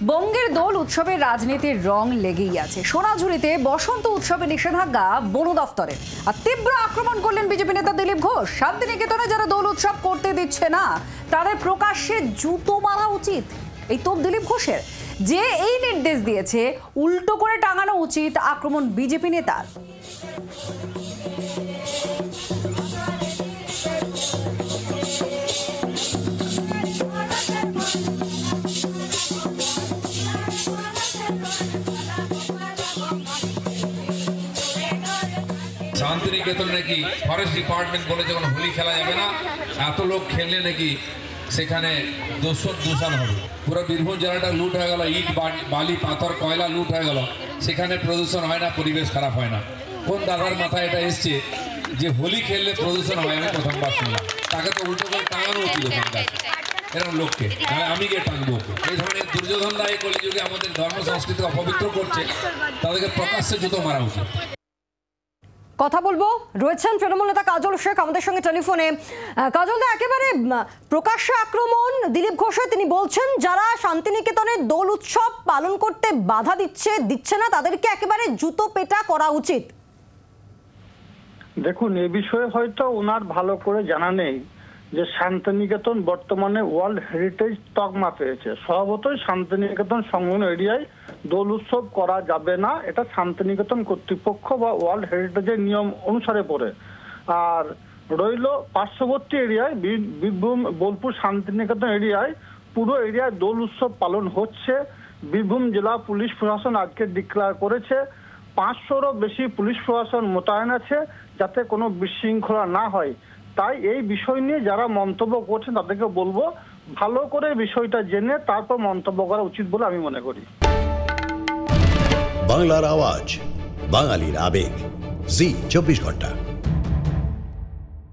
বঙ্গের দোল উৎসবের রাজনীতির রং লেগেই আছে। সোনাঝুরিতে বসন্ত উৎসবে নিষেধাজ্ঞা বন দফতরের। আর তীব্র আক্রমণ করলেন বিজেপি নেতা দিলীপ ঘোষ। শান্তিনিকেতনে যারা দোল উৎসব করতে দিচ্ছে না তাদের প্রকাশ্যে জুতো মারা উচিত, এই তোপ দিলীপ ঘোষের। যে এই নির্দেশ দিয়েছে উল্টো করে টাঙানো উচিত আক্রমণ বিজেপি নেতার। শান্তিনিকেতন নাকি ফরেস্ট ডিপার্টমেন্ট বলেছে কোনো হোলি খেলা যাবে না, এত লোক খেললে নাকি সেখানে দূষণ হবে। পুরো বীরভূম জেলাটা লুট হয়ে গেল, ইট বালি পাথর কয়লা লুট হয়ে গেল, সেখানে প্রদূষণ হয় না, পরিবেশ খারাপ হয় না। কোন দাদার মাথায় এটা এসছে যে হোলি খেললে প্রদূষণ হয়? আমি প্রথমবার শুনলাম। তাকে তো উল্টো করে টাঙানো উচিত এরকম লোককে, আমি গিয়ে টাঙবো। এই ধরনের দুর্যোধনরা এই কলিযুগে আমাদের ধর্ম সংস্কৃতি অপবিত্র করছে, তাদেরকে প্রকাশ্যে জুতো মারা উচিত। কথা বলবো, রয়েছেন তৃণমূল নেতা কাজল শেখ আমাদের সঙ্গে টেলিফোনে। কাজল দা, একেবারে প্রকাশ্যে আক্রমণ দিলীপ ঘোষের। তিনি বলছেন যারা শান্তিনিকেতনে দোল উৎসব পালন করতে বাধা দিচ্ছে না তাদেরকে একেবারে জুতো পেটা করা উচিত। দেখুন, এ বিষয়ে হয়তো ওনার ভালো করে জানা নেই যে শান্তিনিকেতন বর্তমানে ওয়ার্ল্ড হেরিটেজ তকমা পেয়েছে। স্বভাবতই শান্তিনিকেতন সংলগ্ন এরিয়ায় দোল উৎসব করা যাবে না, এটা শান্তিনিকেতন কর্তৃপক্ষ বা ওয়ার্ল্ড হেরিটেজের নিয়ম অনুসারে পড়ে। আর রইল পার্শ্ববর্তী এরিয়ায় বীরভূম বোলপুর শান্তিনিকেতন এরিয়ায় পুরো এরিয়ায় দোল উৎসব পালন হচ্ছে। বীরভূম জেলা পুলিশ প্রশাসন আজকে ডিক্লেয়ার করেছে 500রও বেশি পুলিশ প্রশাসন মোতায়েন আছে যাতে কোনো বিশৃঙ্খলা না হয়। তাই এই বিষয় নিয়ে যারা মন্তব্য করছেন তাদেরকে বলবো ভালো করে বিষয়টা জেনে তারপর মন্তব্য করা উচিত বলে আমি মনে করি। বাংলার আওয়াজ, বাঙালির আবেগ, জি 24 ঘন্টা।